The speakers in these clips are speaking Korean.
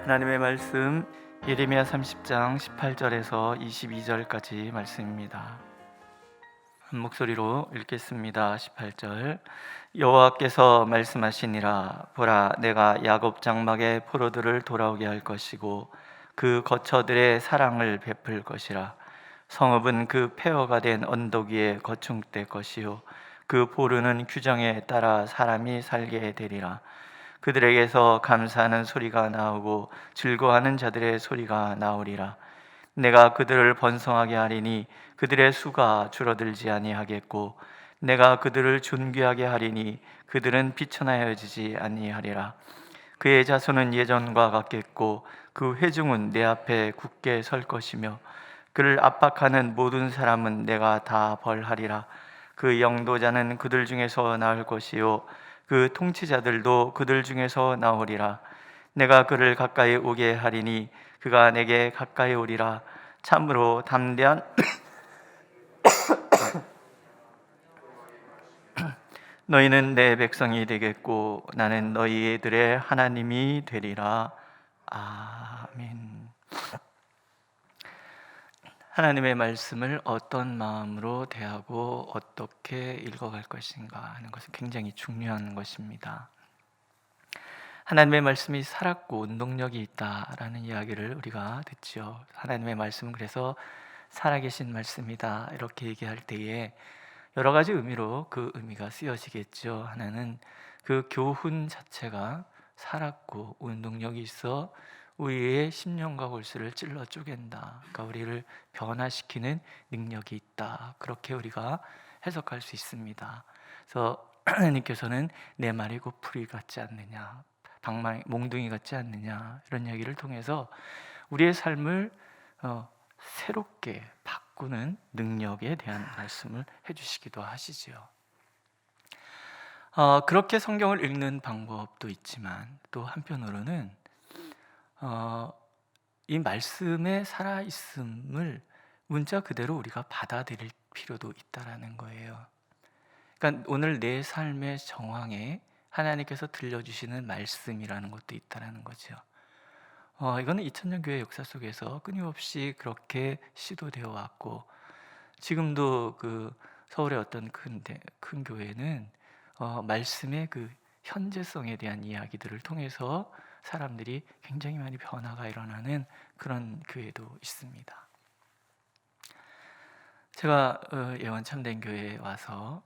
하나님의 말씀 예레미야 30장 18절에서 22절까지 말씀입니다. 한 목소리로 읽겠습니다. 18절. 여호와께서 말씀하시니라. 보라, 내가 야곱 장막의 포로들을 돌아오게 할 것이고 그 거처들의 사랑을 베풀 것이라. 성읍은 그 폐허가 된 언덕 위에 거충될 것이요 그 보르는 규정에 따라 사람이 살게 되리라. 그들에게서 감사하는 소리가 나오고 즐거워하는 자들의 소리가 나오리라. 내가 그들을 번성하게 하리니 그들의 수가 줄어들지 아니하겠고 내가 그들을 존귀하게 하리니 그들은 비천하여지지 아니하리라. 그의 자손은 예전과 같겠고 그 회중은 내 앞에 굳게 설 것이며 그를 압박하는 모든 사람은 내가 다 벌하리라. 그 영도자는 그들 중에서 나올 것이요 그 통치자들도 그들 중에서 나오리라. 내가 그를 가까이 오게 하리니 그가 내게 가까이 오리라. 참으로 담대한 너희는 내 백성이 되겠고 나는 너희들의 하나님이 되리라. 아멘. 하나님의 말씀을 어떤 마음으로 대하고 어떻게 읽어갈 것인가 하는 것은 굉장히 중요한 것입니다. 하나님의 말씀이 살았고 운동력이 있다라는 이야기를 우리가 듣죠. 하나님의 말씀은 그래서 살아계신 말씀이다 이렇게 얘기할 때에 여러 가지 의미로 그 의미가 쓰여지겠죠. 하나는 그 교훈 자체가 살았고 운동력이 있어 우리의 심령과 골수를 찔러 쪼갠다. 그러니까 우리를 변화시키는 능력이 있다. 그렇게 우리가 해석할 수 있습니다. 그래서 하나님께서는 내 말이고 풀이 같지 않느냐, 몽둥이 같지 않느냐 이런 얘기를 통해서 우리의 삶을 새롭게 바꾸는 능력에 대한 말씀을 해주시기도 하시지요. 그렇게 성경을 읽는 방법도 있지만 또 한편으로는 이 말씀의 살아있음을 문자 그대로 우리가 받아들일 필요도 있다라는 거예요. 그러니까 오늘 내 삶의 정황에 하나님께서 들려주시는 말씀이라는 것도 있다라는 거죠. 이거는 2000년 교회 역사 속에서 끊임없이 그렇게 시도되어 왔고 지금도 그 서울의 어떤 큰 교회는 말씀의 그 현재성에 대한 이야기들을 통해서 사람들이 굉장히 많이 변화가 일어나는 그런 교회도 있습니다. 제가 예원 참된 교회에 와서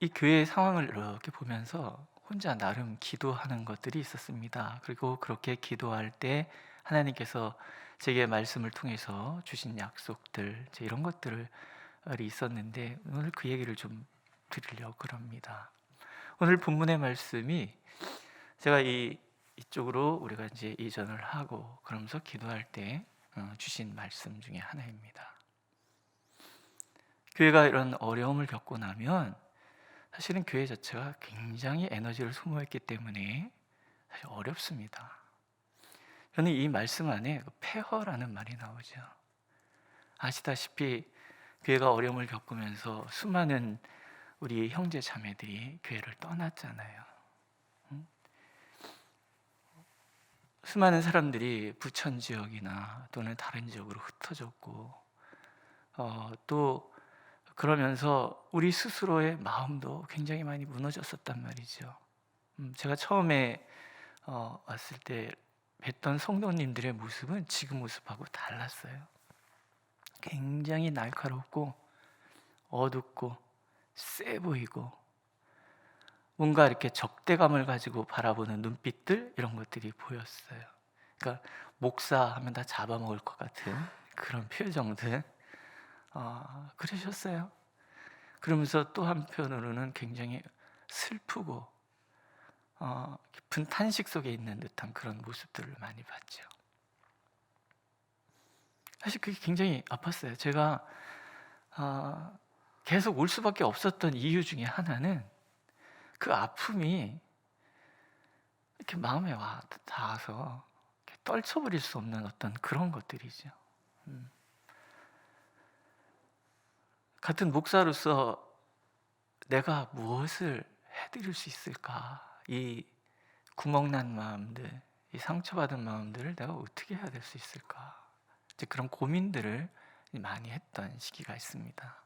이 교회의 상황을 이렇게 보면서 혼자 나름 기도하는 것들이 있었습니다. 그리고 그렇게 기도할 때 하나님께서 제게 말씀을 통해서 주신 약속들 이런 것들이 있었는데 오늘 그 얘기를 좀 드리려고 합니다. 오늘 본문의 말씀이 제가 이쪽으로 우리가 이제 이전을 하고 그러면서 기도할 때 주신 말씀 중에 하나입니다. 교회가 이런 어려움을 겪고 나면 사실은 교회 자체가 굉장히 에너지를 소모했기 때문에 사실 어렵습니다. 저는 이 말씀 안에 폐허라는 말이 나오죠. 아시다시피 교회가 어려움을 겪으면서 수많은 우리 형제 자매들이 교회를 떠났잖아요. 수많은 사람들이 부천 지역이나 또는 다른 지역으로 흩어졌고 또 그러면서 우리 스스로의 마음도 굉장히 많이 무너졌었단 말이죠. 제가 처음에 왔을 때 뵀던 성도님들의 모습은 지금 모습하고 달랐어요. 굉장히 날카롭고 어둡고 세 보이고 뭔가 이렇게 적대감을 가지고 바라보는 눈빛들 이런 것들이 보였어요. 그러니까 목사하면 다 잡아먹을 것 같은 그런 표정들 그러셨어요. 그러면서 또 한편으로는 굉장히 슬프고 깊은 탄식 속에 있는 듯한 그런 모습들을 많이 봤죠. 사실 그게 굉장히 아팠어요. 제가 계속 올 수밖에 없었던 이유 중에 하나는 그 아픔이 이렇게 마음에 닿아서 떨쳐버릴 수 없는 어떤 그런 것들이죠. 같은 목사로서 내가 무엇을 해드릴 수 있을까? 이 구멍난 마음들, 이 상처받은 마음들을 내가 어떻게 해야 될 수 있을까? 이제 그런 고민들을 많이 했던 시기가 있습니다.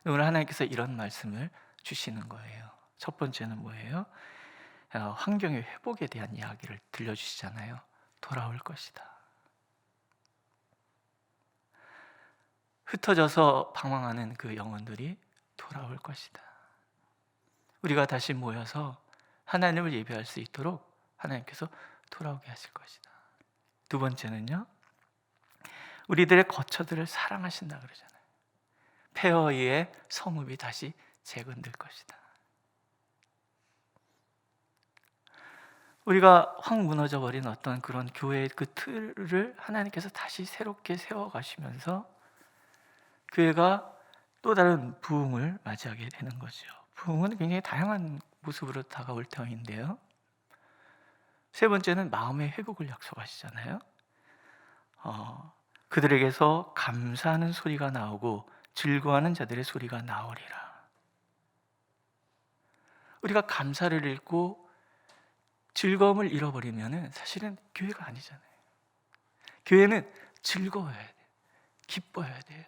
오늘 하나님께서 이런 말씀을 주시는 거예요. 첫 번째는 뭐예요? 환경의 회복에 대한 이야기를 들려주시잖아요. 돌아올 것이다. 흩어져서 방황하는 그 영혼들이 돌아올 것이다. 우리가 다시 모여서 하나님을 예배할 수 있도록 하나님께서 돌아오게 하실 것이다. 두 번째는요, 우리들의 거처들을 사랑하신다 그러잖아요. 폐허의 성읍이 다시 재건될 것이다. 우리가 확 무너져 버린 어떤 그런 교회의 그 틀을 하나님께서 다시 새롭게 세워가시면서 교회가 또 다른 부흥을 맞이하게 되는 거죠. 부흥은 굉장히 다양한 모습으로 다가올 터인데요. 세 번째는 마음의 회복을 약속하시잖아요. 그들에게서 감사하는 소리가 나오고 즐거워하는 자들의 소리가 나오리라. 우리가 감사를 잃고 즐거움을 잃어버리면 사실은 교회가 아니잖아요. 교회는 즐거워야 돼요. 기뻐야 돼요.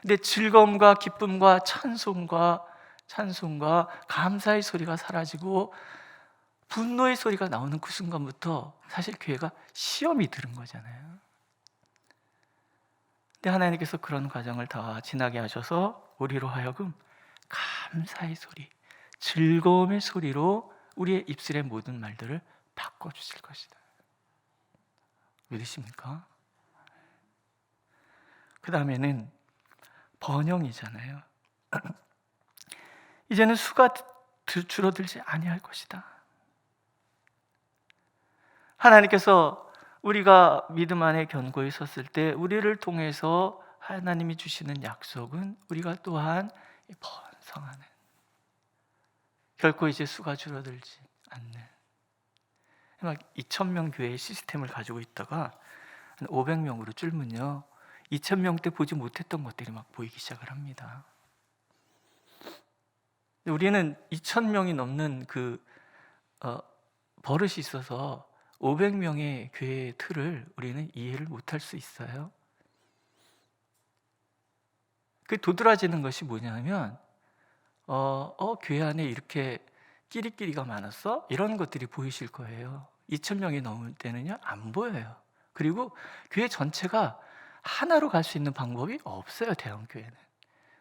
근데 즐거움과 기쁨과 찬송과 감사의 소리가 사라지고 분노의 소리가 나오는 그 순간부터 사실 교회가 시험이 들은 거잖아요. 근데 하나님께서 그런 과정을 다 지나게 하셔서 우리로 하여금 감사의 소리, 즐거움의 소리로 우리의 입술의 모든 말들을 바꿔주실 것이다. 믿으십니까? 그 다음에는 번영이잖아요. 이제는 수가 줄어들지 아니할 것이다. 하나님께서 우리가 믿음 안에 견고히 섰을 때 우리를 통해서 하나님이 주시는 약속은 우리가 또한 번성하는, 결코 이제 수가 줄어들지 않는, 막 2,000명 교회의 시스템을 가지고 있다가 500명으로 줄면요 2,000명 때 보지 못했던 것들이 막 보이기 시작을 합니다. 우리는 2,000명이 넘는 그 버릇이 있어서 500명의 교회의 틀을 우리는 이해를 못할 수 있어요. 그 도드라지는 것이 뭐냐면 교회 안에 이렇게 끼리끼리가 많았어? 이런 것들이 보이실 거예요. 2,000명이 넘을 때는요 안 보여요. 그리고 교회 전체가 하나로 갈 수 있는 방법이 없어요, 대형 교회는.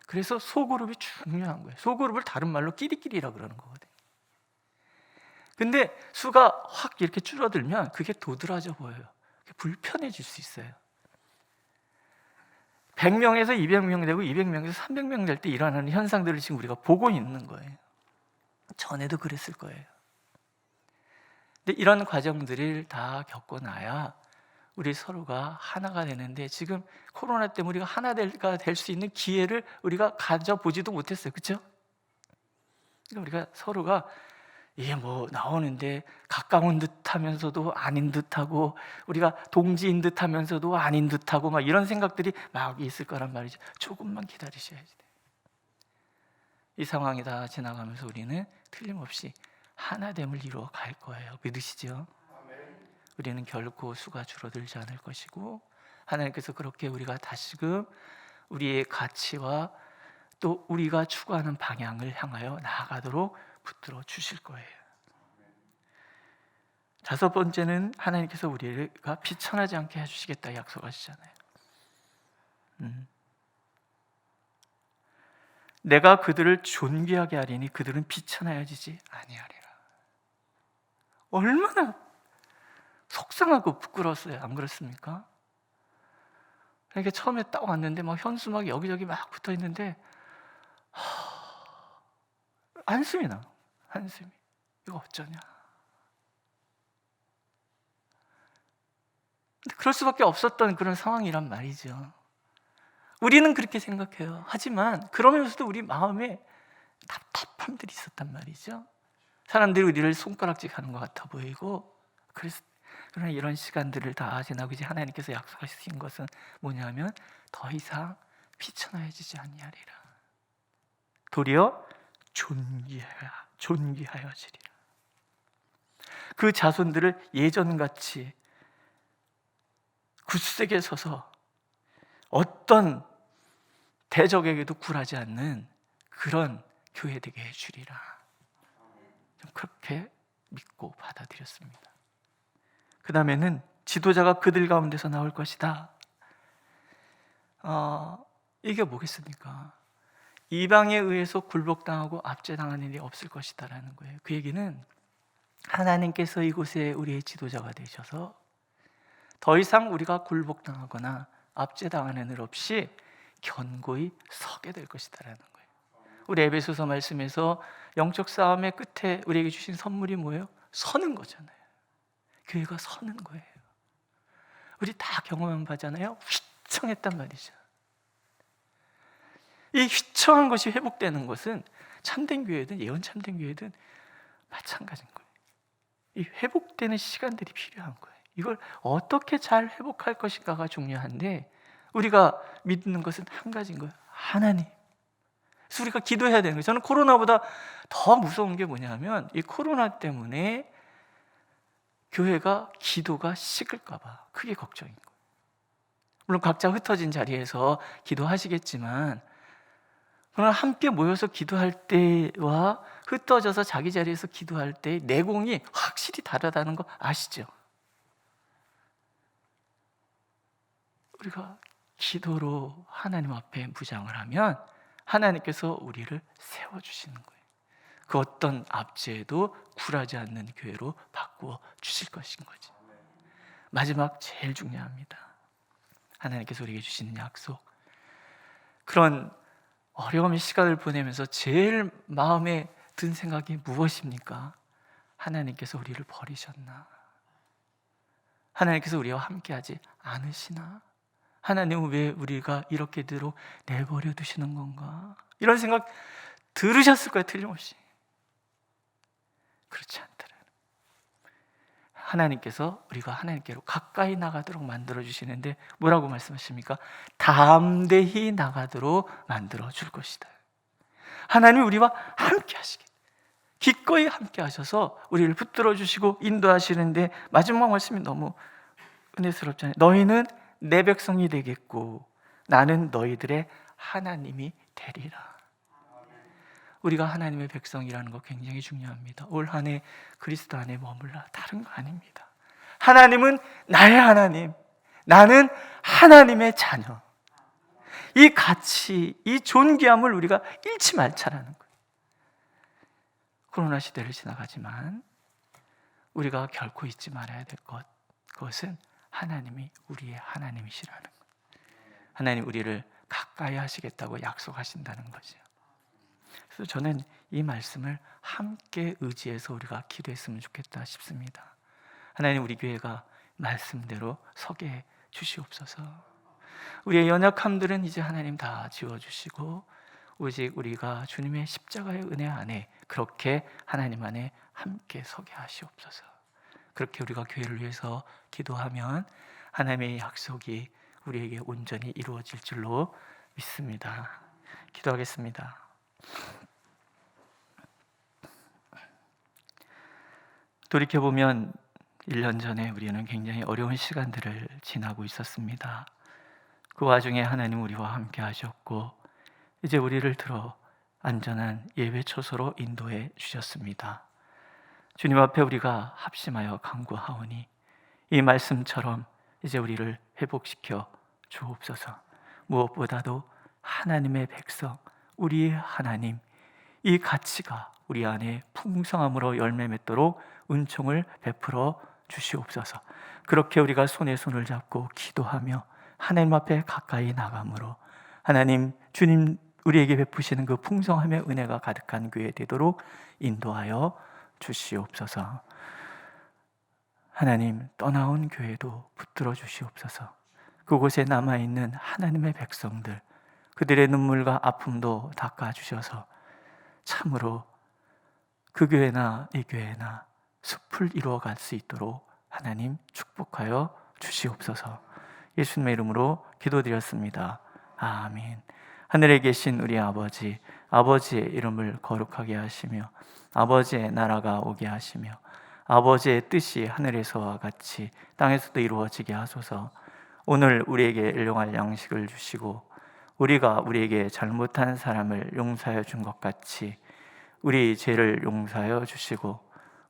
그래서 소그룹이 중요한 거예요. 소그룹을 다른 말로 끼리끼리라 그러는 거거든요. 근데 수가 확 이렇게 줄어들면 그게 도드라져 보여요. 불편해질 수 있어요. 100명에서 200명 되고 200명에서 300명 될 때 일어나는 현상들을 지금 우리가 보고 있는 거예요. 전에도 그랬을 거예요. 근데 이런 과정들을 다 겪어나야 우리 서로가 하나가 되는데, 지금 코로나 때문에 우리가 하나가 될 수 있는 기회를 우리가 가져보지도 못했어요. 그렇죠? 그러니까 우리가 서로가 이게 뭐 나오는데 가까운 듯하면서도 아닌 듯하고, 우리가 동지인 듯하면서도 아닌 듯하고 막 이런 생각들이 막 있을 거란 말이죠. 조금만 기다리셔야지 돼요. 이 상황이 다 지나가면서 우리는 틀림없이 하나됨을 이루어 갈 거예요. 믿으시죠? 우리는 결코 수가 줄어들지 않을 것이고, 하나님께서 그렇게 우리가 다시금 우리의 가치와 또 우리가 추구하는 방향을 향하여 나아가도록 붙들어 주실 거예요. 다섯 번째는 하나님께서 우리가 비천하지 않게 해주시겠다 약속하시잖아요. 내가 그들을 존귀하게 하리니 그들은 비천하여지지 아니하리라. 얼마나 속상하고 부끄러웠어요. 안 그렇습니까? 그러니까 처음에 딱 왔는데 막 현수 막 여기저기 막 붙어 있는데 한숨이 나. 한숨이. 이거 어쩌냐. 근데 그럴 수밖에 없었던 그런 상황이란 말이죠. 우리는 그렇게 생각해요. 하지만 그러면서도 우리 마음에 답답함들이 있었단 말이죠. 사람들이 우리를 손가락질하는 것 같아 보이고, 그러나 이런 시간들을 다 지나고 이제 하나님께서 약속하신 것은 뭐냐면 더 이상 비천하여지지 아니하리라. 도리어 존귀하여지리라. 그 자손들을 예전같이 굳세게 서서 어떤 대적에게도 굴하지 않는 그런 교회 되게 해주리라. 그렇게 믿고 받아들였습니다. 그 다음에는 지도자가 그들 가운데서 나올 것이다. 이게 뭐겠습니까? 이방에 의해서 굴복당하고 압제당하는 일이 없을 것이다라는 거예요. 그 얘기는 하나님께서 이곳에 우리의 지도자가 되셔서 더 이상 우리가 굴복당하거나 압제당하는 일 없이 견고히 서게 될 것이다라는 거예요. 우리 에베소서 말씀에서 영적 싸움의 끝에 우리에게 주신 선물이 뭐예요? 서는 거잖아요. 교회가 서는 거예요. 우리 다 경험한 바잖아요. 휘청했단 말이죠. 이 휘청한 것이 회복되는 것은 참된 교회든 예언 참된 교회든 마찬가지인 거예요. 이 회복되는 시간들이 필요한 거예요. 이걸 어떻게 잘 회복할 것인가가 중요한데 우리가 믿는 것은 한 가지인 거예요. 하나님. 그래서 우리가 기도해야 되는 거예요. 저는 코로나보다 더 무서운 게 뭐냐면 이 코로나 때문에 교회가 기도가 식을까 봐 그게 걱정인 거예요. 물론 각자 흩어진 자리에서 기도하시겠지만 그러나 함께 모여서 기도할 때와 흩어져서 자기 자리에서 기도할 때의 내공이 확실히 다르다는 거 아시죠? 우리가 기도로 하나님 앞에 무장을 하면 하나님께서 우리를 세워주시는 거예요. 그 어떤 압제에도 굴하지 않는 교회로 바꾸어 주실 것인 거지. 마지막 제일 중요합니다. 하나님께서 우리에게 주시는 약속. 그런 어려움의 시간을 보내면서 제일 마음에 든 생각이 무엇입니까? 하나님께서 우리를 버리셨나? 하나님께서 우리와 함께하지 않으시나? 하나님은 왜 우리가 이렇게대로 내버려 두시는 건가? 이런 생각 들으셨을 거예요, 틀림없이. 그렇지 않더라. 하나님께서 우리가 하나님께로 가까이 나가도록 만들어 주시는데 뭐라고 말씀하십니까? 담대히 나가도록 만들어 줄 것이다. 하나님이 우리와 함께 하시게, 기꺼이 함께 하셔서 우리를 붙들어 주시고 인도하시는데 마지막 말씀이 너무 은혜스럽잖아요. 너희는 내 백성이 되겠고 나는 너희들의 하나님이 되리라. 우리가 하나님의 백성이라는 거 굉장히 중요합니다. 올 한 해 그리스도 안에 머물라, 다른 거 아닙니다. 하나님은 나의 하나님, 나는 하나님의 자녀. 이 가치, 이 존귀함을 우리가 잃지 말자라는 거예요. 코로나 시대를 지나가지만 우리가 결코 잊지 말아야 될 것, 그것은 하나님이 우리의 하나님이시라는 거예요. 하나님 우리를 가까이 하시겠다고 약속하신다는 거죠. 그래서 저는 이 말씀을 함께 의지해서 우리가 기도했으면 좋겠다 싶습니다. 하나님 우리 교회가 말씀대로 서게 해 주시옵소서. 우리의 연약함들은 이제 하나님 다 지워주시고 오직 우리가 주님의 십자가의 은혜 안에 그렇게 하나님 안에 함께 서게 하시옵소서. 그렇게 우리가 교회를 위해서 기도하면 하나님의 약속이 우리에게 온전히 이루어질 줄로 믿습니다. 기도하겠습니다. 돌이켜보면 1년 전에 우리는 굉장히 어려운 시간들을 지나고 있었습니다. 그 와중에 하나님 우리와 함께 하셨고 이제 우리를 들어 안전한 예배 처소로 인도해 주셨습니다. 주님 앞에 우리가 합심하여 간구하오니 이 말씀처럼 이제 우리를 회복시켜 주옵소서. 무엇보다도 하나님의 백성, 우리의 하나님, 이 가치가 우리 안에 풍성함으로 열매 맺도록 은총을 베풀어 주시옵소서. 그렇게 우리가 손에 손을 잡고 기도하며 하나님 앞에 가까이 나감으로 하나님, 주님 우리에게 베푸시는 그 풍성함의 은혜가 가득한 교회 되도록 인도하여 주시옵소서. 하나님, 떠나온 교회도 붙들어 주시옵소서. 그곳에 남아있는 하나님의 백성들, 그들의 눈물과 아픔도 닦아주셔서 참으로 그 교회나 이 교회나 숲을 이루어갈 수 있도록 하나님 축복하여 주시옵소서. 예수님의 이름으로 기도드렸습니다. 아멘. 하늘에 계신 우리 아버지, 아버지의 이름을 거룩하게 하시며 아버지의 나라가 오게 하시며 아버지의 뜻이 하늘에서와 같이 땅에서도 이루어지게 하소서. 오늘 우리에게 일용할 양식을 주시고 우리가 우리에게 잘못한 사람을 용서하여 준 것 같이 우리 죄를 용서하여 주시고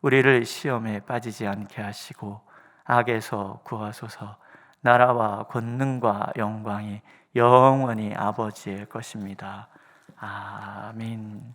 우리를 시험에 빠지지 않게 하시고 악에서 구하소서. 나라와 권능과 영광이 영원히 아버지의 것입니다. 아멘.